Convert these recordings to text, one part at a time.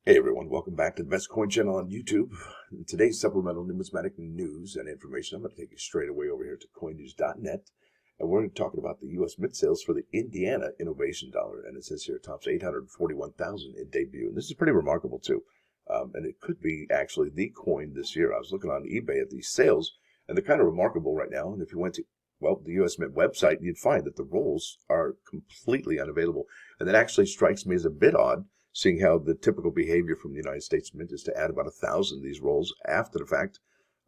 Hey everyone, welcome back to the Best Coin Channel on YouTube. In today's supplemental numismatic news and information, I'm going to take you straight away over here to coinnews.net, and we're talking about the U.S. mint sales for the Indiana Innovation Dollar, and it says here it tops 841,000 in debut, and this is pretty remarkable too. And it could be actually the coin this year. I was looking on eBay at these sales, and they're kind of remarkable right now. And if you went to the U.S. Mint website, you'd find that the rolls are completely unavailable, and that actually strikes me as a bit odd, seeing how the typical behavior from the United States Mint is to add about 1,000 of these rolls after the fact.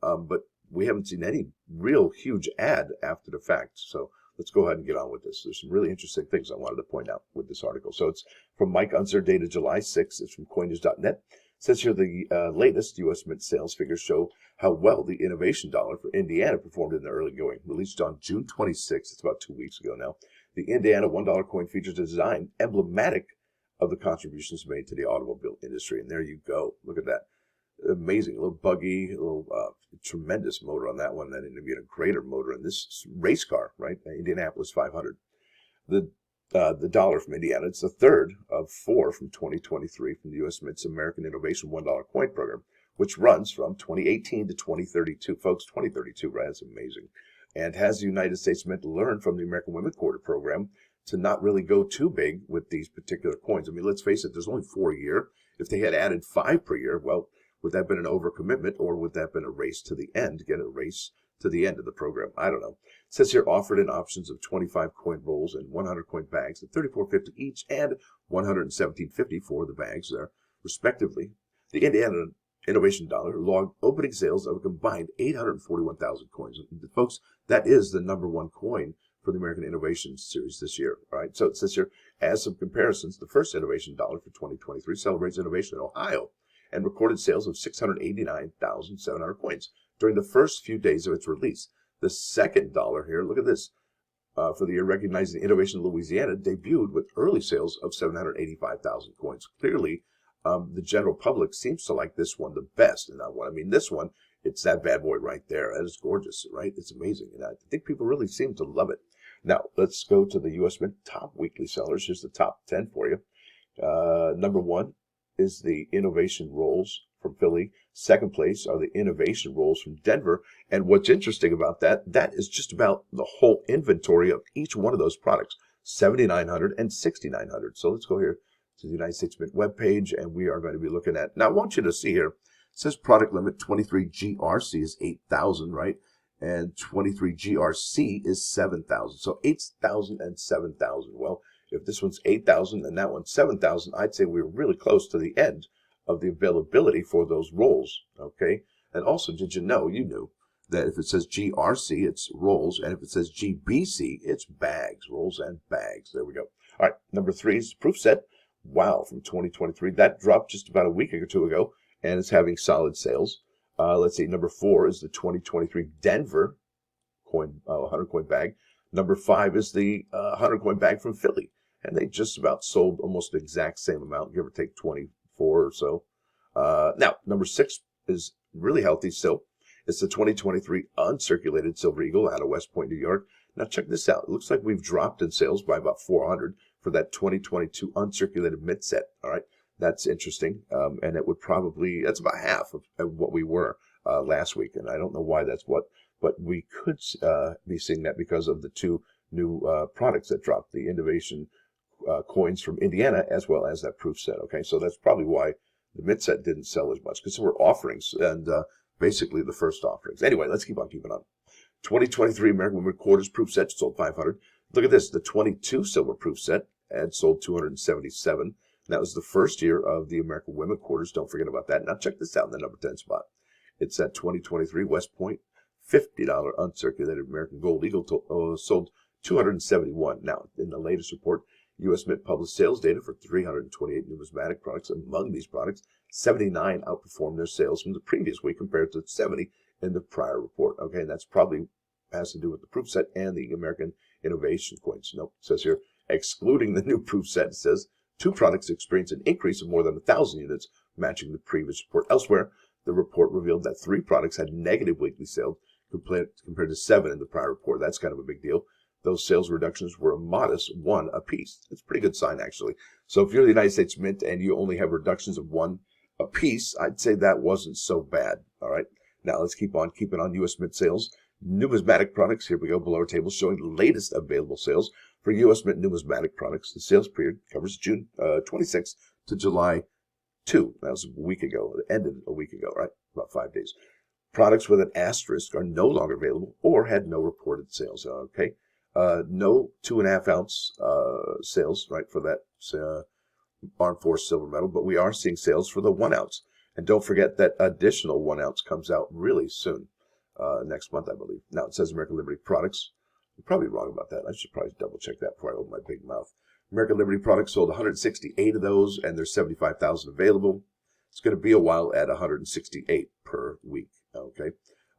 But we haven't seen any real huge ad after the fact. So let's go ahead and get on with this. There's some really interesting things I wanted to point out with this article. So it's from Mike Unser, dated July 6th. It's from coinnews.net. It says here the latest U.S. Mint sales figures show how well the innovation dollar for Indiana performed in the early going. Released on June 26th, it's about 2 weeks ago now. The Indiana $1 coin features a design emblematic of the contributions made to the automobile industry. And there you go. Look at that. Amazing. A little buggy, a little tremendous motor on that one. Then even a greater motor in this race car, right? Indianapolis 500. The dollar from Indiana, it's the third of four from 2023 from the U.S. Mint's American Innovation $1 coin program, which runs from 2018 to 2032. Folks, 2032, right? That's amazing. And has the United States Mint learned from the American Women Quarter program to not really go too big with these particular coins? I mean, let's face it, there's only 4 a year. If they had added 5 per year, well, would that have been an overcommitment, or would that have been a race to the end, get a race to the end of the program? I don't know. It says here offered in options of 25 coin rolls and 100 coin bags at $34.50 each and $117.50 for the bags there, respectively. The Indiana Innovation Dollar logged opening sales of a combined 841,000 coins. And folks, that is the #1 coin for the American Innovation Series this year. All right, so it says here, as some comparisons, the first Innovation Dollar for 2023 celebrates innovation in Ohio and recorded sales of 689,700 coins during the first few days of its release. The second dollar here, look at this, for the year recognizing innovation in Louisiana, debuted with early sales of 785,000 coins. Clearly, the general public seems to like this one the best. And I mean, this one, it's that bad boy right there. That is gorgeous, right? It's amazing. And I think people really seem to love it. Now, let's go to the U.S. Mint top weekly sellers. Here's the top 10 for you. #1 is the Innovation Rolls from Philly. Second place are the Innovation Rolls from Denver. And what's interesting about that, that is just about the whole inventory of each one of those products, 7,900 and 6,900. So let's go here to the United States Mint webpage, and we are going to be looking at, now I want you to see here, it says product limit 23 GRC is 8,000, right? And 23 GRC is 7,000. So 8,000 and 7,000. Well, if this one's 8,000 and that one's 7,000, I'd say we're really close to the end of the availability for those rolls, okay? And also, did you know, you knew, that if it says GRC, it's rolls, and if it says GBC, it's bags, rolls and bags. There we go. All right, #3 is the proof set. Wow, from 2023. That dropped just about a week or two ago, and it's having solid sales. Let's see, #4 is the 2023 Denver coin, 100 coin bag. #5 is the 100 coin bag from Philly. And they just about sold almost the exact same amount, give or take 24 or so. Now, #6 is really healthy still. It's the 2023 uncirculated Silver Eagle out of West Point, New York. Now, check this out. It looks like we've dropped in sales by about 400 for that 2022 uncirculated mint set. All right, that's interesting. And it would probably, that's about half of what we were last week. And I don't know why that's what, but we could be seeing that because of the two new products that dropped, the Innovation coins from Indiana, as well as that proof set. Okay, so that's probably why the mint set didn't sell as much, because there were offerings, and basically the first offerings. Anyway, let's keep on keeping on. 2023 American Women Quarters proof set sold 500. Look at this, the 22 silver proof set and sold 277. That was the first year of the American Women Quarters. Don't forget about that. Now check this out in the #10 spot. It's that 2023 West Point $50 uncirculated American Gold Eagle sold 271. Now, in the latest report, U.S. Mint published sales data for 328 numismatic products. Among these products, 79 outperformed their sales from the previous week compared to 70 in the prior report. Okay, and that's probably has to do with the proof set and the American Innovation coins. Nope, it says here, excluding the new proof set, it says 2 products experienced an increase of more than 1,000 units, matching the previous report. Elsewhere, the report revealed that 3 products had negative weekly sales compared to 7 in the prior report. That's kind of a big deal. those sales reductions were a modest 1 apiece. It's a pretty good sign, actually. So if you're the United States Mint and you only have reductions of 1 apiece, I'd say that wasn't so bad. All right. Now let's keep on keeping on U.S. Mint sales. Numismatic products. Here we go below our table showing the latest available sales for U.S. Mint numismatic products. The sales period covers June 26th to July 2. That was a week ago. It ended a week ago, right? About 5 days. Products with an asterisk are no longer available or had no reported sales. Okay. No 2.5 ounce sales, right, for that Armed Force silver medal, but we are seeing sales for the 1 ounce. And don't forget that additional 1 ounce comes out really soon, next month, I believe. Now it says American Liberty products. I'm probably wrong about that. I should probably double check that before I open my big mouth. American Liberty products sold 168 of those, and there's 75,000 available. It's going to be a while at 168 per week. Okay.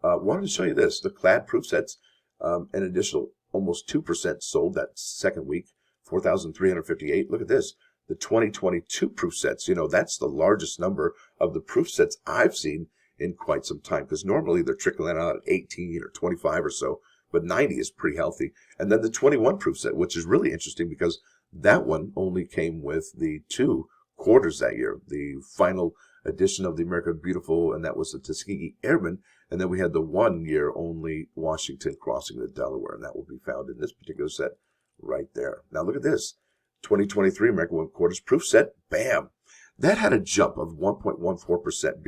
Wanted to show you this. The clad proof sets, an additional almost 2% sold that second week, 4,358. Look at this. The 2022 proof sets, that's the largest number of the proof sets I've seen in quite some time, because normally they're trickling out at 18 or 25 or so, but 90 is pretty healthy. And then the 21 proof set, which is really interesting because that one only came with the 2 quarters that year, the final edition of the American Beautiful, and that was the Tuskegee Airman. And then we had the 1 year only Washington crossing the Delaware, and that will be found in this particular set right there. Now look at this. 2023 American 1 quarters proof set, bam. That had a jump of 1.14%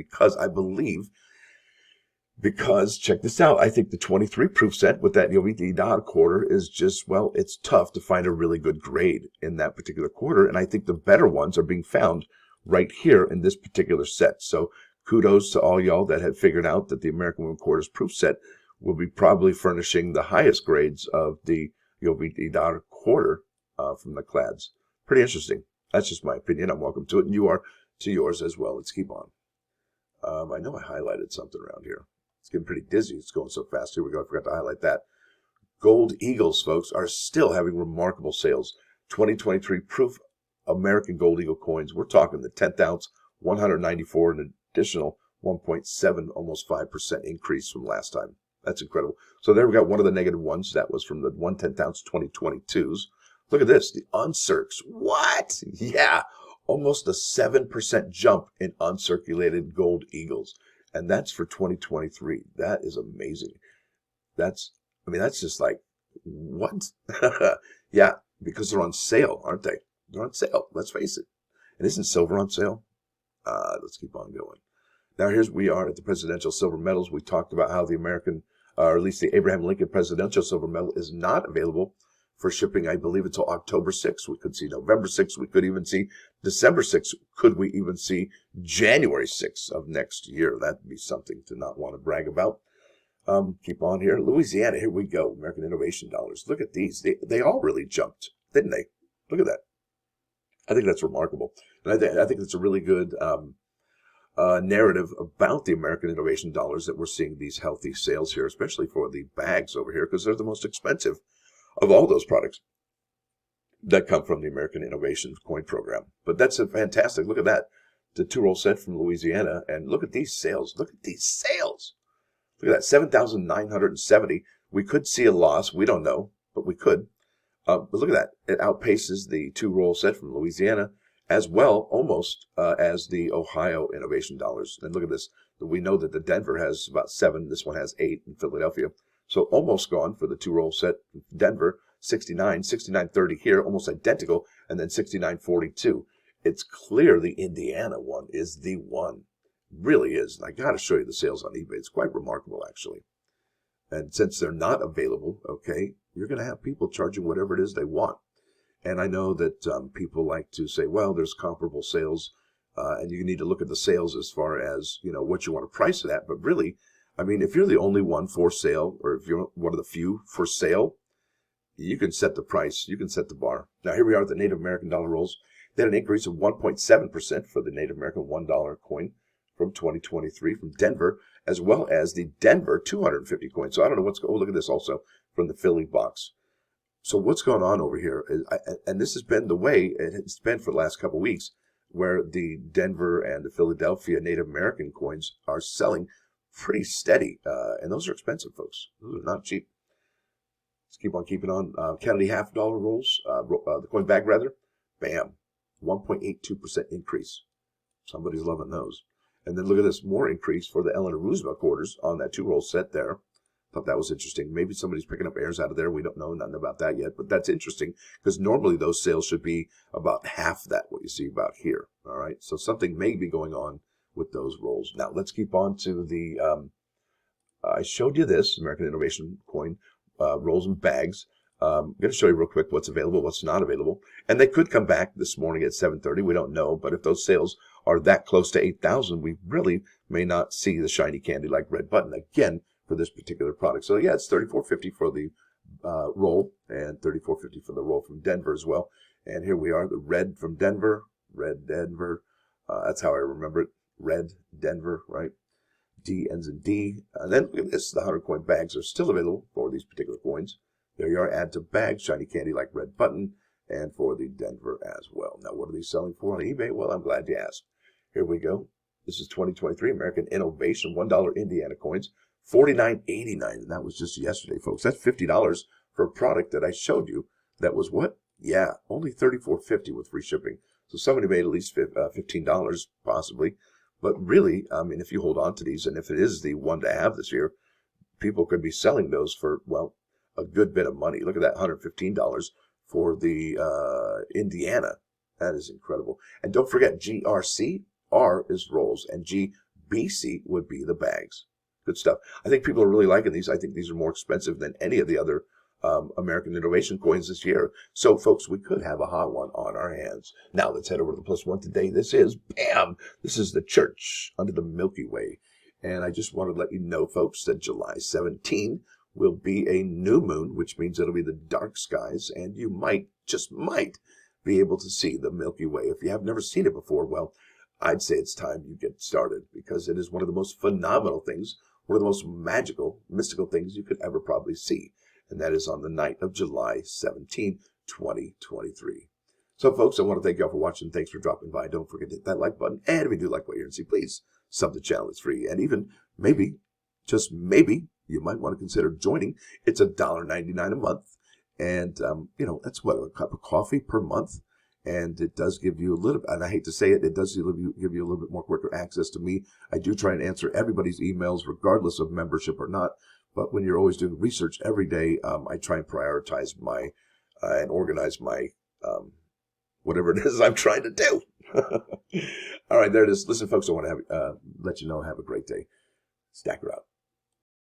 because check this out. I think the 23 proof set with that $80 quarter is just, well, it's tough to find a really good grade in that particular quarter. And I think the better ones are being found right here in this particular set. So kudos to all y'all that have figured out that the American 1 quarters proof set will be probably furnishing the highest grades of the $80 quarter from the clads. Pretty interesting. That's just my opinion. I'm welcome to it, and you are to yours as well. Let's keep on. I know I highlighted something around here. It's getting pretty dizzy. It's going so fast. Here we go. I forgot to highlight that. Gold Eagles, folks, are still having remarkable sales. 2023 proof American Gold Eagle coins. We're talking the 10th ounce, 194, an additional 1.7, almost 5% increase from last time. That's incredible. So there we got one of the negative ones. That was from the 1/10 ounce 2022s. Look at this, the uncircs. What? Yeah, almost a 7% jump in uncirculated Gold Eagles. And that's for 2023. That is amazing. That's just like, what? Yeah, because they're on sale, aren't they? They're on sale, let's face it. And isn't silver on sale? Let's keep on going. Now we are at the presidential silver medals. We talked about how the American, or at least the Abraham Lincoln presidential silver medal is not available for shipping, I believe, until October 6th. We could see November 6th. We could even see December 6th. Could we even see January 6th of next year? That'd be something to not want to brag about. Keep on here. Louisiana, here we go. American Innovation Dollars. Look at these. They all really jumped, didn't they? Look at that. I think that's remarkable. And I think it's a really good narrative about the American Innovation Dollars that we're seeing these healthy sales here, especially for the bags over here, because they're the most expensive of all those products that come from the American Innovation Coin Program. But that's a fantastic. Look at that. The 2-roll set from Louisiana. And look at these sales. Look at these sales. Look at that. 7,970. We could see a loss. We don't know, but we could. But look at that. It outpaces the 2-roll set from Louisiana as well, almost as the Ohio Innovation Dollars. And look at this. We know that the Denver has about 7. This one has 8 in Philadelphia. So almost gone for the 2-roll set. Denver, 69, 69.30 here, almost identical, and then 69.42. It's clear the Indiana one is the one. Really is. And I got to show you the sales on eBay. It's quite remarkable, actually. And since they're not available, okay, you're going to have people charging whatever it is they want. And I know that people like to say, well, there's comparable sales, and you need to look at the sales as far as, what you want to price it at. But really, I mean, if you're the only one for sale, or if you're one of the few for sale, you can set the price. You can set the bar. Now, here we are at the Native American dollar rolls. They had an increase of 1.7% for the Native American $1 coin from 2023 from Denver, as well as the Denver 250 coin. So I don't know what's going on. Oh, look at this also from the Philly box. So what's going on over here? And this has been the way it's been for the last couple of weeks, where the Denver and the Philadelphia Native American coins are selling pretty steady. And those are expensive, folks. Those are not cheap. Let's keep on keeping on. Kennedy $half rolls, the coin bag rather. Bam. 1.82% increase. Somebody's loving those. And then look at this, more increase for the Eleanor Roosevelt quarters on that 2-roll set there. Thought that was interesting. Maybe somebody's picking up airs out of there. We don't know nothing about that yet, but that's interesting because normally those sales should be about half that, what you see about here. All right, so something may be going on with those rolls. Now, let's keep on to the, I showed you this American Innovation coin, rolls and bags. I'm going to show you real quick what's available, what's not available. And they could come back this morning at 7:30. We don't know. But if those sales are that close to 8,000, we really may not see the shiny candy like red button again for this particular product. So, yeah, it's $34.50 for the roll and $34.50 for the roll from Denver as well. And here we are, the red from Denver, red Denver. That's how I remember it. Red Denver, right? D ends in D. And then look at this. The 100 coin bags are still available for these particular coins. There you are, add to bag, shiny candy like red button, and for the Denver as well. Now, what are these selling for on eBay? Well, I'm glad you asked. Here we go. This is 2023 American Innovation $1 Indiana coins, $49.89, and that was just yesterday, folks. That's $50 for a product that I showed you that was what? Yeah, only $34.50 with free shipping. So somebody made at least $15 possibly. But really, I mean, if you hold on to these, and if it is the one to have this year, people could be selling those for, well, a good bit of money. Look at that, $115 for the Indiana. That is incredible. And don't forget, GRC, R is rolls, and GBC would be the bags. Good stuff. I think people are really liking these. I think these are more expensive than any of the other American Innovation coins this year. So, folks, we could have a hot one on our hands. Now, let's head over to the plus one today. This is, bam, this is the church under the Milky Way. And I just want to let you know, folks, that July 17 will be a new moon, which means it'll be the dark skies, and you might, just might, be able to see the Milky Way. If you have never seen it before, well, I'd say it's time you get started because it is one of the most phenomenal things, one of the most magical, mystical things you could ever probably see. And that is on the night of July 17, 2023. So, folks, I want to thank you all for watching. Thanks for dropping by. Don't forget to hit that like button. And if you do like what you hear and see, please sub the channel. It's free. And even maybe, just maybe, you might want to consider joining. It's $1.99 a month. And, you know, that's what, a cup of coffee per month. And it does give you a little, and I hate to say it, it does give you a little bit more quicker access to me. I do try and answer everybody's emails, regardless of membership or not. But when you're always doing research every day, I try and prioritize my, and organize my, whatever it is I'm trying to do. All right, there it is. Listen, folks, I want to have, let you know, have a great day. Stacker out.